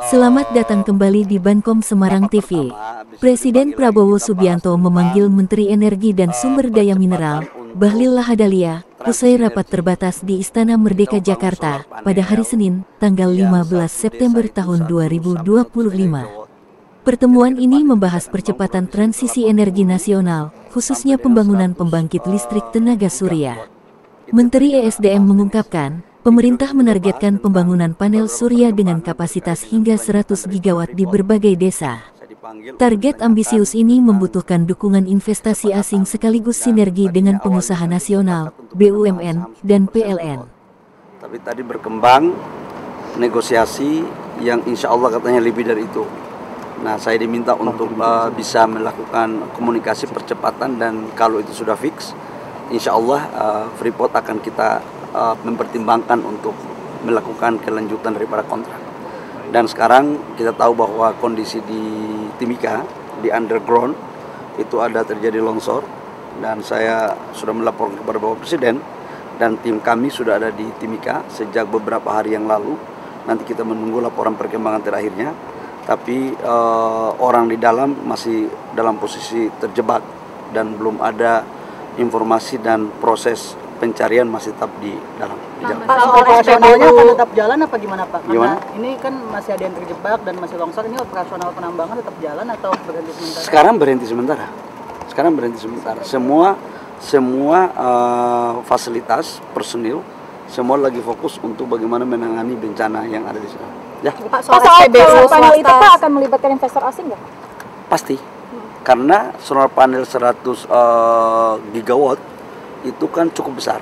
Selamat datang kembali di Bankom Semarang TV. Presiden Prabowo Subianto memanggil Menteri Energi dan Sumber Daya Mineral, Bahlil Lahadalia, usai rapat terbatas di Istana Merdeka Jakarta pada hari Senin, tanggal 15 September tahun 2025. Pertemuan ini membahas percepatan transisi energi nasional, khususnya pembangunan pembangkit listrik tenaga surya. Menteri ESDM mengungkapkan, pemerintah menargetkan pembangunan panel surya dengan kapasitas hingga 100 gigawatt di berbagai desa. Target ambisius ini membutuhkan dukungan investasi asing sekaligus sinergi dengan pengusaha nasional, BUMN, dan PLN. Tapi tadi berkembang negosiasi yang insya Allah katanya lebih dari itu. Nah, saya diminta untuk bisa melakukan komunikasi percepatan, dan kalau itu sudah fix, insya Allah Freeport akan kita mempertimbangkan untuk melakukan kelanjutan daripada kontrak. Dan sekarang kita tahu bahwa kondisi di Timika, di underground, itu ada terjadi longsor, dan saya sudah melapor kepada Bapak Presiden, dan tim kami sudah ada di Timika sejak beberapa hari yang lalu. Nanti kita menunggu laporan perkembangan terakhirnya. Tapi orang di dalam masih dalam posisi terjebak dan belum ada informasi, dan proses pencarian masih tetap di dalam. Pak, operasionalnya akan tetap jalan apa gimana Pak? Karena ini kan masih ada yang terjebak dan masih longsor, ini operasional penambangan tetap jalan atau berhenti sementara? Sekarang berhenti sementara. Semua fasilitas, personil, semua lagi fokus untuk bagaimana menangani bencana yang ada di sana. Ya. Pak, soal SPBU panel itu Pak akan melibatkan investor asing nggak? Pasti, karena solar panel 100 gigawatt itu kan cukup besar.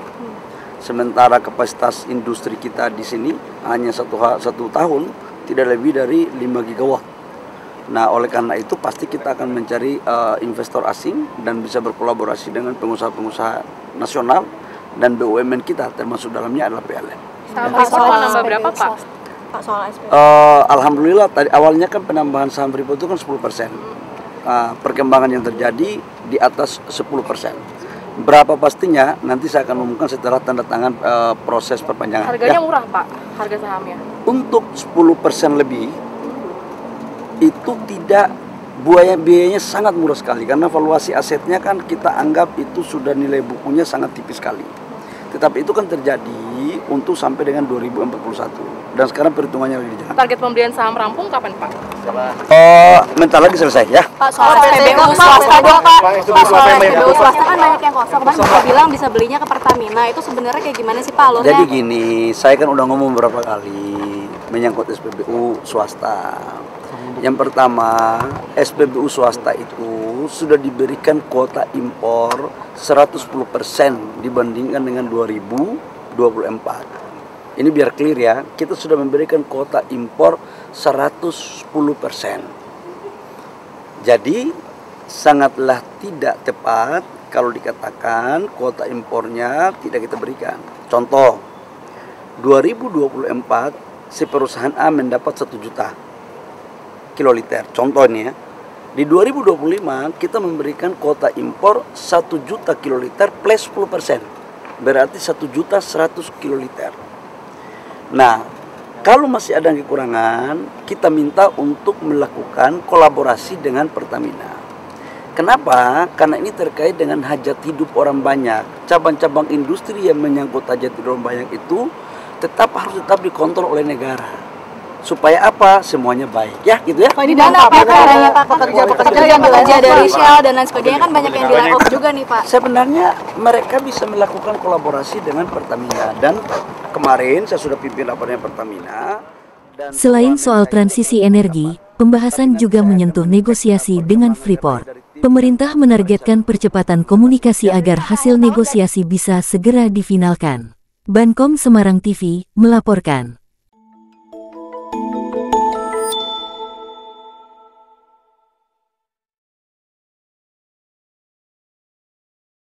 Sementara kapasitas industri kita di sini hanya satu tahun tidak lebih dari 5 gigawatt. Nah, oleh karena itu pasti kita akan mencari investor asing dan bisa berkolaborasi dengan pengusaha-pengusaha nasional dan BUMN kita, termasuk dalamnya adalah PLN. Sampai nambah berapa Pak? Soal SPBU. Alhamdulillah tadi awalnya kan penambahan saham Freeport itu kan 10%. Perkembangan yang terjadi di atas 10%. Berapa pastinya nanti saya akan umumkan setelah tanda tangan proses perpanjangan. Harganya murah Pak, harga sahamnya? Untuk 10% lebih itu tidak, biayanya sangat murah sekali, karena valuasi asetnya kan kita anggap itu sudah nilai bukunya sangat tipis sekali. Tetapi itu kan terjadi untuk sampai dengan 2041, dan sekarang perhitungannya lagi dijalankan. Target pembelian saham rampung kapan Pak? Bentar lagi selesai ya. Pak, soal SPBU swasta dong Pak. Soal SPBU swasta kan banyak yang kosong. Kan bisa bilang bisa belinya ke Pertamina, itu sebenarnya kayak gimana sih Pak alurnya? Jadi gini, saya kan udah ngomong beberapa kali menyangkut SPBU swasta. Yang pertama, SPBU swasta itu sudah diberikan kuota impor 110% dibandingkan dengan 2024. Ini biar clear ya, kita sudah memberikan kuota impor 110%. Jadi sangatlah tidak tepat kalau dikatakan kuota impornya tidak kita berikan. Contoh, 2024 si perusahaan A mendapat 1 juta kiloliter. Contohnya, di 2025 kita memberikan kuota impor 1 juta kiloliter plus 10%. Berarti 1 juta 100 kiloliter. Nah, kalau masih ada kekurangan, kita minta untuk melakukan kolaborasi dengan Pertamina. Kenapa? Karena ini terkait dengan hajat hidup orang banyak. Cabang-cabang industri yang menyangkut hajat hidup orang banyak itu harus dikontrol oleh negara. Supaya apa? Semuanya baik. Ya, gitu ya. Pak, ini dampak Pak, caranya Pak, pekerja yang bekerja dari Shell dan lain sebagainya kan banyak yang di-layoff juga nih Pak. Sebenarnya mereka bisa melakukan kolaborasi dengan Pertamina, dan kemarin saya sudah pimpin laporannya Pertamina. Selain soal transisi energi, pembahasan juga menyentuh negosiasi dengan Freeport. Pemerintah menargetkan percepatan komunikasi agar hasil negosiasi bisa segera difinalkan. Bankom Semarang TV melaporkan.